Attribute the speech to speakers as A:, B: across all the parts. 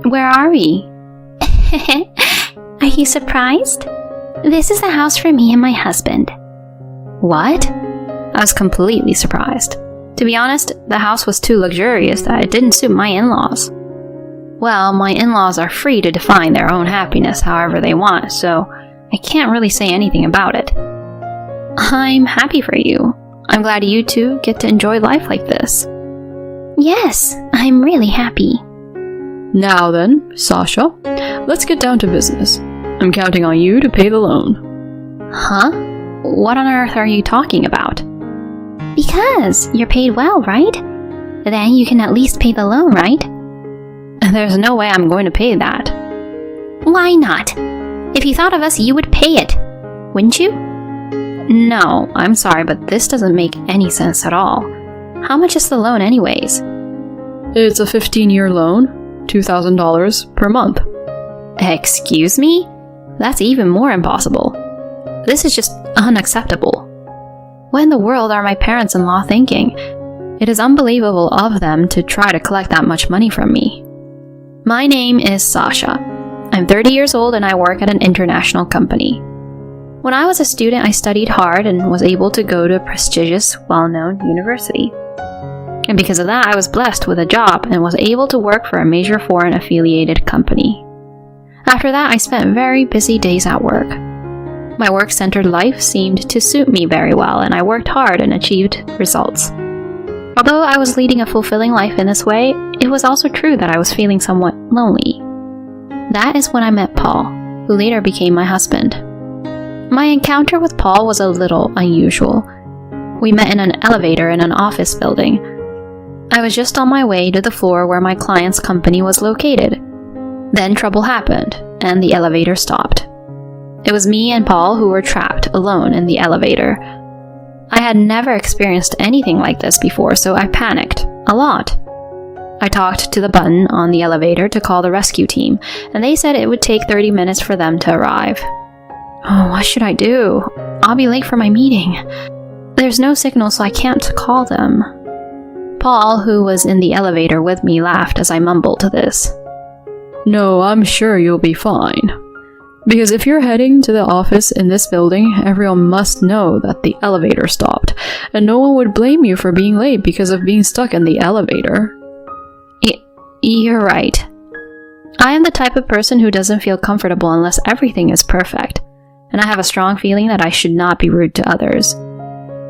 A: Where are we? Are you surprised? This is the house for me and my husband. What? I was completely surprised. To be honest, the house was too luxurious that it didn't suit my in-laws. Well, my in-laws are free to define their own happiness however they want, so I can't really say anything about it. I'm happy for you. I'm glad you two get to enjoy life like this. Yes, I'm really happy.
B: Now then, Sasha, let's get down to business. I'm counting on you to pay the loan.
A: Huh? What on earth are you talking about? Because you're paid well, right? Then you can at least pay the loan, right?
B: There's no way I'm going to pay that.
A: Why not? If you thought of us, you would pay it, wouldn't you?
B: No, I'm sorry, but this doesn't make any sense at all.
A: How much is the loan anyways?
B: It's a 15-year loan, $2,000 per month.
A: Excuse me? That's even more impossible. This is just unacceptable. What in the world are my parents-in-law thinking? It is unbelievable of them to try to collect that much money from me. My name is Sasha. I'm 30 years old and I work at an international company. When I was a student, I studied hard and was able to go to a prestigious, well-known university. And because of that, I was blessed with a job and was able to work for a major foreign affiliated company. After that, I spent very busy days at work. My work-centered life seemed to suit me very well, and I worked hard and achieved results. Although I was leading a fulfilling life in this way, it was also true that I was feeling somewhat lonely. That is when I met Paul, who later became my husband. My encounter with Paul was a little unusual. We met in an elevator in an office building. I was just on my way to the floor where my client's company was located. Then trouble happened, and the elevator stopped. It was me and Paul who were trapped alone in the elevator. I had never experienced anything like this before, so I panicked a lot. I talked to the button on the elevator to call the rescue team, and they said it would take 30 minutes for them to arrive. Oh, what should I do? I'll be late for my meeting. There's no signal, so I can't call them. Paul, who was in the elevator with me, laughed as I mumbled this.
B: No, I'm sure you'll be fine. Because if you're heading to the office in this building, everyone must know that the elevator stopped, and no one would blame you for being late because of being stuck in the elevator.
A: You're right. I am the type of person who doesn't feel comfortable unless everything is perfect, and I have a strong feeling that I should not be rude to others.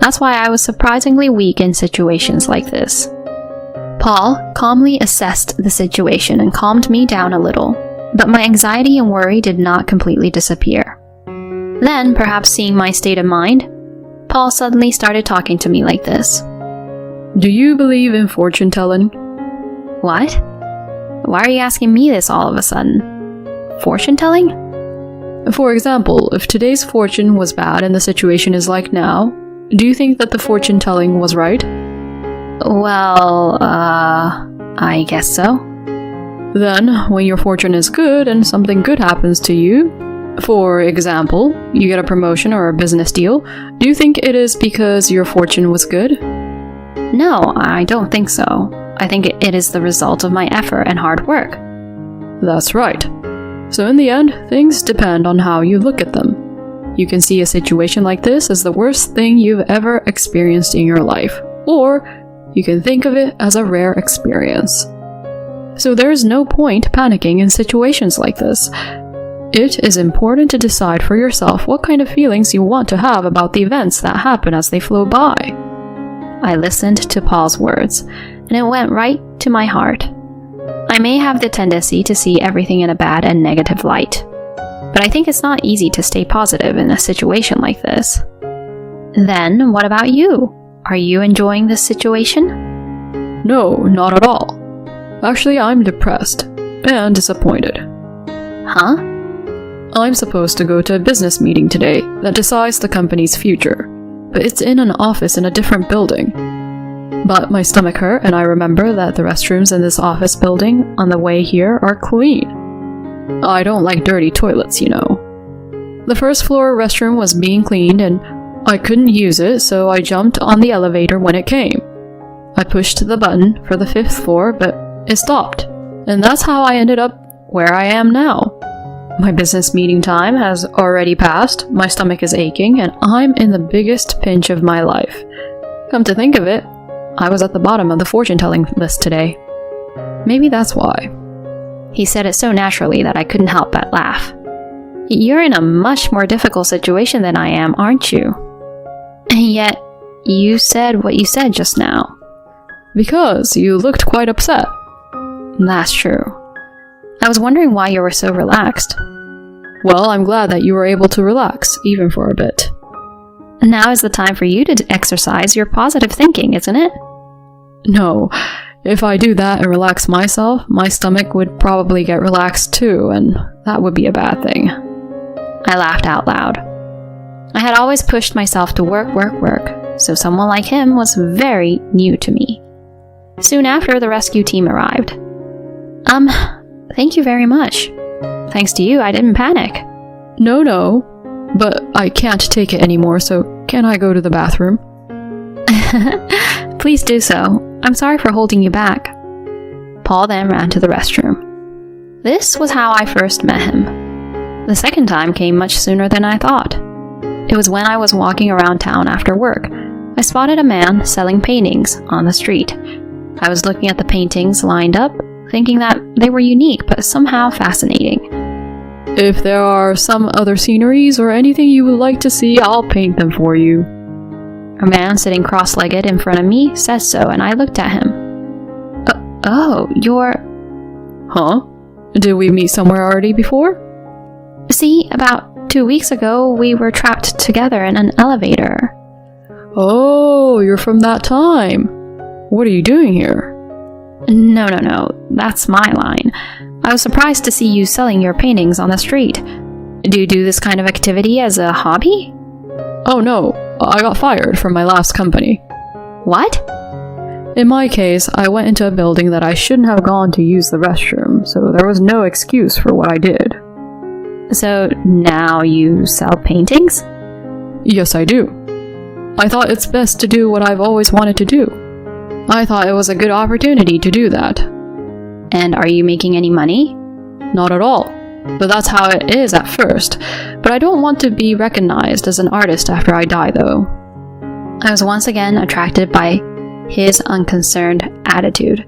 A: That's why I was surprisingly weak in situations like this. Paul calmly assessed the situation and calmed me down a little, but my anxiety and worry did not completely disappear. Then, perhaps seeing my state of mind, Paul suddenly started talking to me like this.
B: Do you believe in fortune telling?
A: What? Why are you asking me this all of a sudden? Fortune telling?
B: For example, if today's fortune was bad and the situation is like now, do you think that the fortune telling was right?
A: Well, I guess so.
B: Then, when your fortune is good and something good happens to you, for example, you get a promotion or a business deal, do you think it is because your fortune was good?
A: No, I don't think so. I think it is the result of my effort and hard work.
B: That's right. So in the end, things depend on how you look at them. You can see a situation like this as the worst thing you've ever experienced in your life, or you can think of it as a rare experience. So there is no point panicking in situations like this. It is important to decide for yourself what kind of feelings you want to have about the events that happen as they flow by. I listened to Paul's words, and it went right to my heart. I may have the tendency to see everything in a bad and negative light, but I think it's not easy to stay positive in a situation like this. Then, what about you? Are you enjoying this situation? No, not at all. Actually, I'm depressed and disappointed.
A: Huh?
B: I'm supposed to go to a business meeting today that decides the company's future, but it's in an office in a different building. But my stomach hurt, and I remember that the restrooms in this office building on the way here are clean. I don't like dirty toilets, you know. The first floor restroom was being cleaned, and I couldn't use it, so I jumped on the elevator when it came. I pushed the button for the 5th floor, but it stopped, and that's how I ended up where I am now. My business meeting time has already passed, my stomach is aching, and I'm in the biggest pinch of my life. Come to think of it, I was at the bottom of the fortune-telling list today. Maybe that's why.
A: He said it so naturally that I couldn't help but laugh. You're in a much more difficult situation than I am, aren't you? And yet, you said what you said just now.
B: Because you looked quite upset.
A: That's true. I was wondering why you were so relaxed.
B: Well, I'm glad that you were able to relax, even for a bit.
A: Now is the time for you to exercise your positive thinking, isn't it?
B: No, if I do that and relax myself, my stomach would probably get relaxed too, and that would be a bad thing.
A: I laughed out loud. I had always pushed myself to work, so someone like him was very new to me. Soon after, the rescue team arrived. Thank you very much. Thanks to you, I didn't panic.
B: No, but I can't take it anymore, so can I go to the bathroom?
A: Please do so. I'm sorry for holding you back. Paul then ran to the restroom. This was how I first met him. The second time came much sooner than I thought. It was when I was walking around town after work. I spotted a man selling paintings on the street. I was looking at the paintings lined up, thinking that they were unique but somehow fascinating.
B: If there are some other sceneries or anything you would like to see, I'll paint them for you.
A: A man sitting cross-legged in front of me said so, and I looked at him. Oh, you're...
B: Huh? Did we meet somewhere already before?
A: See, about 2 weeks ago, we were trapped together in an elevator.
B: Oh, you're from that time. What are you doing here?
A: No, that's my line. I was surprised to see you selling your paintings on the street. Do you do this kind of activity as a hobby?
B: Oh no, I got fired from my last company.
A: What?
B: In my case, I went into a building that I shouldn't have gone to use the restroom, so there was no excuse for what I did.
A: So now you sell paintings?
B: Yes, I do. I thought it's best to do what I've always wanted to do. I thought it was a good opportunity to do that.
A: And are you making any money?
B: Not at all. But that's how it is at first. But I don't want to be recognized as an artist after I die, though.
A: I was once again attracted by his unconcerned attitude.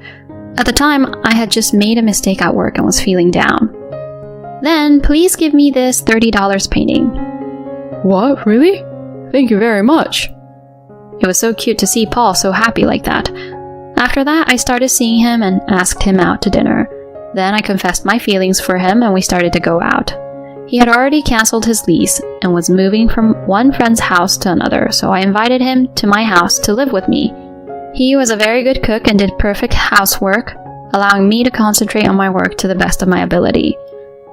A: At the time, I had just made a mistake at work and was feeling down. Then, please give me this $30 painting.
B: What? Really? Thank you very much.
A: It was so cute to see Paul so happy like that. After that, I started seeing him and asked him out to dinner. Then I confessed my feelings for him and we started to go out. He had already canceled his lease and was moving from one friend's house to another, so I invited him to my house to live with me. He was a very good cook and did perfect housework, allowing me to concentrate on my work to the best of my ability.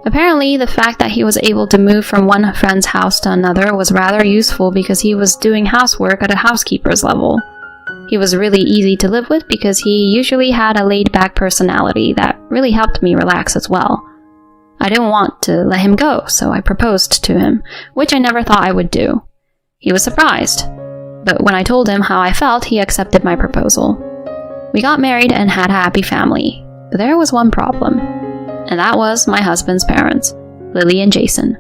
A: Apparently, the fact that he was able to move from one friend's house to another was rather useful because he was doing housework at a housekeeper's level. He was really easy to live with because he usually had a laid-back personality that really helped me relax as well. I didn't want to let him go, so I proposed to him, which I never thought I would do. He was surprised, but when I told him how I felt, he accepted my proposal. We got married and had a happy family, but there was one problem, and that was my husband's parents, Lily and Jason.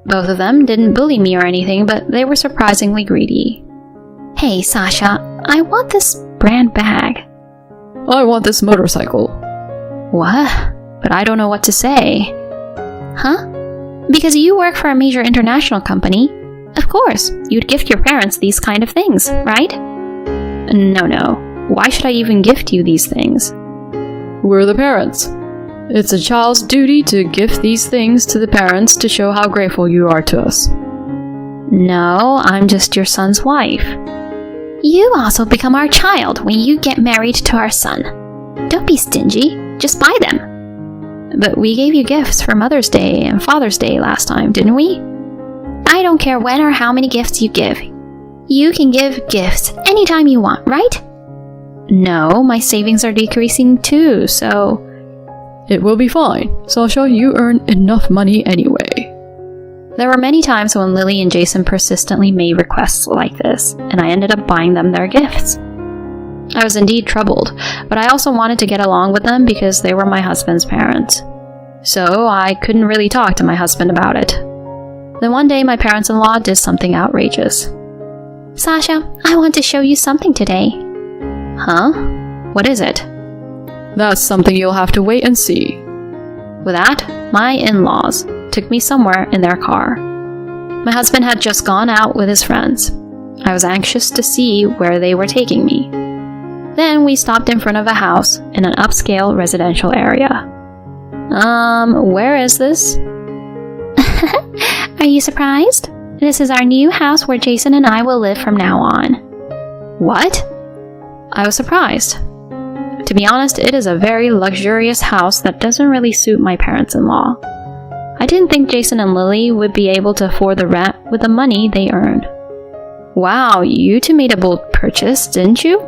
A: Both of them didn't bully me or anything, but they were surprisingly greedy. Hey, Sasha, I want this brand bag.
B: I want this motorcycle.
A: What? But I don't know what to say. Huh? Because you work for a major international company. Of course, you'd gift your parents these kind of things, right? No. Why should I even gift you these things?
B: We're the parents. It's a child's duty to gift these things to the parents to show how grateful you are to us.
A: No, I'm just your son's wife. You also become our child when you get married to our son. Don't be stingy, just buy them. But we gave you gifts for Mother's Day and Father's Day last time, didn't we? I don't care when or how many gifts you give. You can give gifts anytime you want, right? No, my savings are decreasing too, so...
B: It will be fine. Sasha, you earn enough money anyway.
A: There were many times when Lily and Jason persistently made requests like this, and I ended up buying them their gifts. I was indeed troubled, but I also wanted to get along with them because they were my husband's parents. so I couldn't really talk to my husband about it. Then one day my parents-in-law did something outrageous.
C: Sasha, I want to show you something today.
A: Huh? What is it?
B: That's something you'll have to wait and see.
A: With that, my in-laws took me somewhere in their car. My husband had just gone out with his friends. I was anxious to see where they were taking me. Then we stopped in front of a house in an upscale residential area. Where is this?
C: Are you surprised? This is our new house where Jason and I will live from now on.
A: What? I was surprised. To be honest, it is a very luxurious house that doesn't really suit my parents-in-law. I didn't think Jason and Lily would be able to afford the rent with the money they earn. Wow, you two made a bold purchase, didn't you?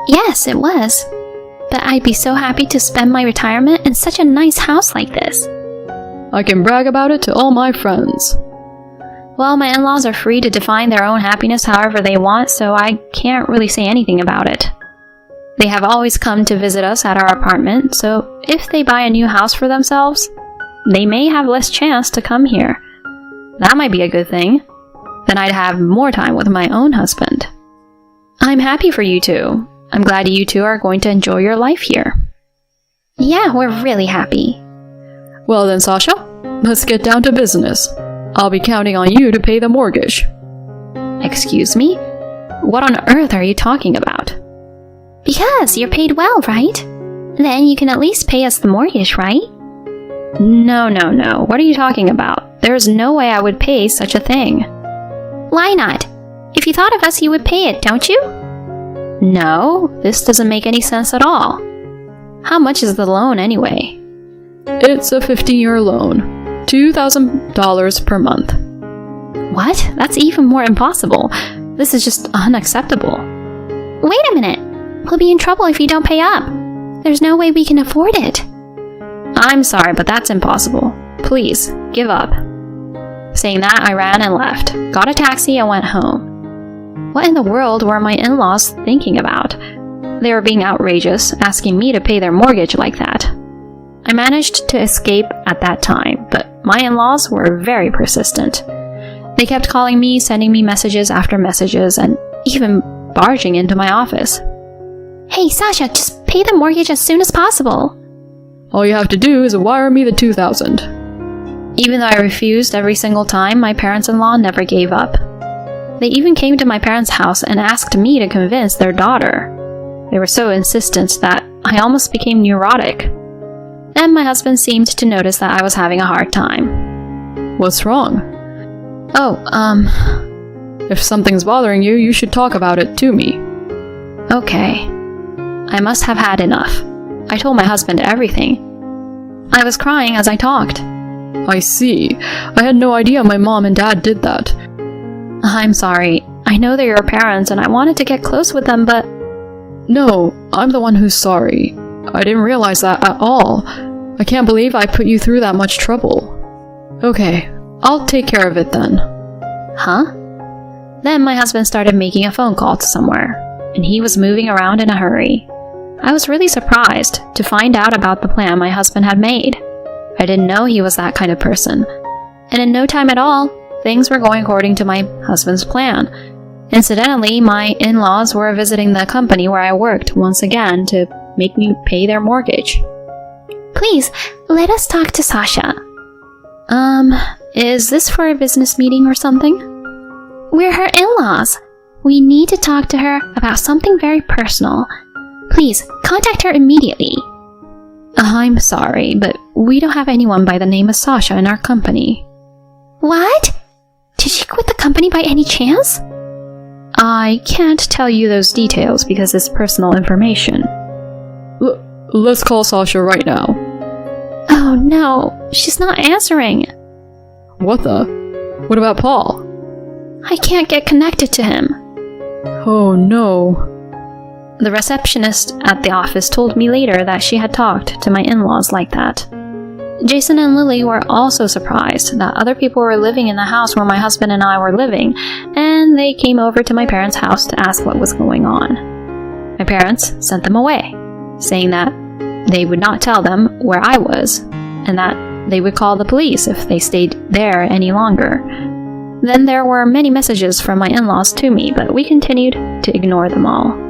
C: Yes, it was. But I'd be so happy to spend my retirement in such a nice house like this.
B: I can brag about it to all my friends.
A: Well, my in-laws are free to define their own happiness however they want, so I can't really say anything about it. They have always come to visit us at our apartment, so if they buy a new house for themselves, they may have less chance to come here. That might be a good thing. Then I'd have more time with my own husband. I'm happy for you two. I'm glad you two are going to enjoy your life here.
C: Yeah, we're really happy.
B: Well then, Sasha, let's get down to business. I'll be counting on you to pay the mortgage.
A: Excuse me? What on earth are you talking about?
C: Because you're paid well, right? Then you can at least pay us the mortgage, right?
A: No. What are you talking about? There's no way I would pay such a thing.
C: Why not? If you thought of us, you would pay it, don't you?
A: No, this doesn't make any sense at all. How much is the loan anyway?
B: It's a 15-year loan. $2,000 per month.
A: What? That's even more impossible. This is just unacceptable.
C: Wait a minute. We'll be in trouble if you don't pay up. There's no way we can afford it.
A: I'm sorry, but that's impossible. Please, give up. Saying that, I ran and left, got a taxi and went home. What in the world were my in-laws thinking about? They were being outrageous, asking me to pay their mortgage like that. I managed to escape at that time, but my in-laws were very persistent. They kept calling me, sending me messages after messages, and even barging into my office.
C: Hey, Sasha, just pay the mortgage as soon as possible.
B: All you have to do is wire me the $2,000.
A: Even though I refused every single time, my parents-in-law never gave up. They even came to my parents' house and asked me to convince their daughter. They were so insistent that I almost became neurotic. Then my husband seemed to notice that I was having a hard time.
B: What's wrong? If something's bothering you, you should talk about it to me.
A: Okay. I must have had enough. I told my husband everything. I was crying as I talked.
B: I see. I had no idea my mom and dad did that.
A: I'm sorry. I know they're your parents and I wanted to get close with them, but...
B: No, I'm the one who's sorry. I didn't realize that at all. I can't believe I put you through that much trouble. Okay, I'll take care of it then.
A: Huh? Then my husband started making a phone call to somewhere, and he was moving around in a hurry. I was really surprised to find out about the plan my husband had made. I didn't know he was that kind of person. And in no time at all, things were going according to my husband's plan. Incidentally, my in-laws were visiting the company where I worked once again to make me pay their mortgage.
C: Please, let us talk to Sasha.
A: Is this for a business meeting or something?
C: We're her in-laws. We need to talk to her about something very personal. Please, contact her immediately.
A: I'm sorry, but we don't have anyone by the name of Sasha in our company.
C: What? Did she quit the company by any chance?
A: I can't tell you those details because it's personal information.
B: Let's call Sasha right now.
C: Oh no, she's not answering.
B: What the? What about Paul?
A: I can't get connected to him.
B: Oh no.
A: The receptionist at the office told me later that she had talked to my in-laws like that. Jason and Lily were also surprised that other people were living in the house where my husband and I were living, and they came over to my parents' house to ask what was going on. My parents sent them away, saying that they would not tell them where I was, and that they would call the police if they stayed there any longer. Then there were many messages from my in-laws to me, but we continued to ignore them all.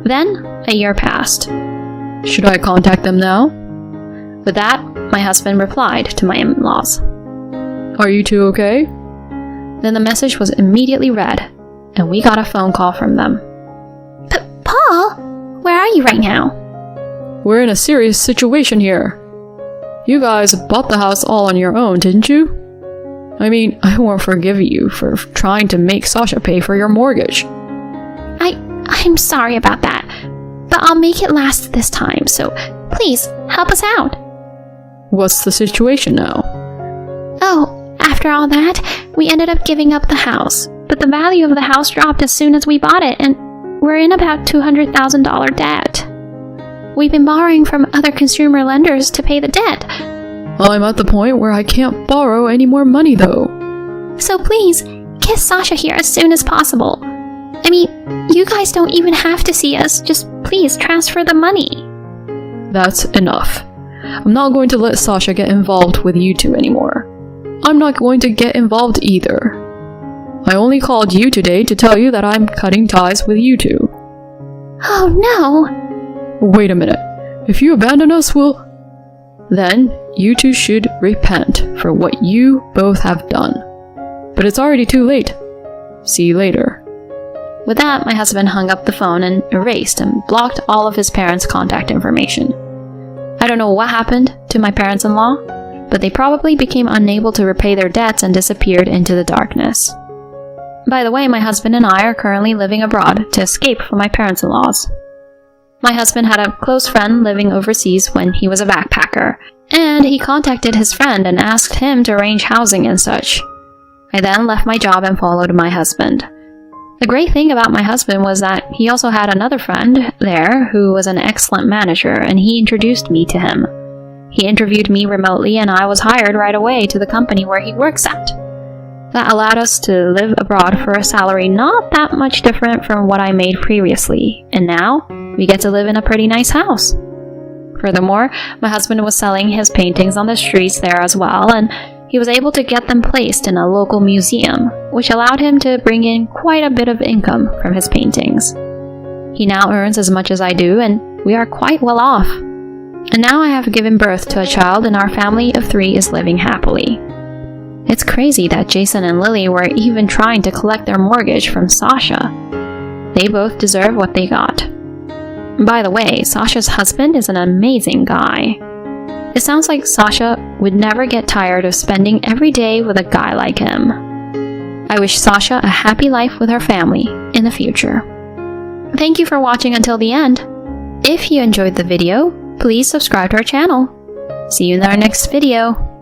A: Then, a year passed.
B: Should I contact them now?
A: With that, my husband replied to my in-laws.
B: Are you two okay?
A: Then the message was immediately read, and we got a phone call from them.
C: Paul, where are you right now?
B: We're in a serious situation here. You guys bought the house all on your own, didn't you? I mean, I won't forgive you for trying to make Sasha pay for your mortgage.
C: I'm sorry about that, but I'll make it last this time, so please help us out.
B: What's the situation now?
C: Oh, after all that, we ended up giving up the house, but the value of the house dropped as soon as we bought it, and we're in about $200,000 debt. We've been borrowing from other consumer lenders to pay the debt.
B: I'm at the point where I can't borrow any more money though.
C: So please, get Sasha here as soon as possible. I mean, you guys don't even have to see us, just please transfer the money.
B: That's enough. I'm not going to let Sasha get involved with you two anymore. I'm not going to get involved either. I only called you today to tell you that I'm cutting ties with you two.
C: Oh no!
B: Wait a minute. If you abandon us, then you two should repent for what you both have done. But it's already too late. See you later.
A: With that, my husband hung up the phone and erased and blocked all of his parents' contact information. I don't know what happened to my parents-in-law, but they probably became unable to repay their debts and disappeared into the darkness. By the way, my husband and I are currently living abroad to escape from my parents-in-laws. My husband had a close friend living overseas when he was a backpacker, and he contacted his friend and asked him to arrange housing and such. I then left my job and followed my husband. The great thing about my husband was that he also had another friend there who was an excellent manager, and he introduced me to him. He interviewed me remotely, and I was hired right away to the company where he works at. That allowed us to live abroad for a salary not that much different from what I made previously, and now we get to live in a pretty nice house. Furthermore, my husband was selling his paintings on the streets there as well, and he was able to get them placed in a local museum, which allowed him to bring in quite a bit of income from his paintings. He now earns as much as I do, and we are quite well off. And now I have given birth to a child, and our family of 3 is living happily. It's crazy that Jason and Lily were even trying to collect their mortgage from Sasha. They both deserve what they got. By the way, Sasha's husband is an amazing guy. It sounds like Sasha would never get tired of spending every day with a guy like him. I wish Sasha a happy life with her family in the future. Thank you for watching until the end. If you enjoyed the video, please subscribe to our channel. See you in our next video.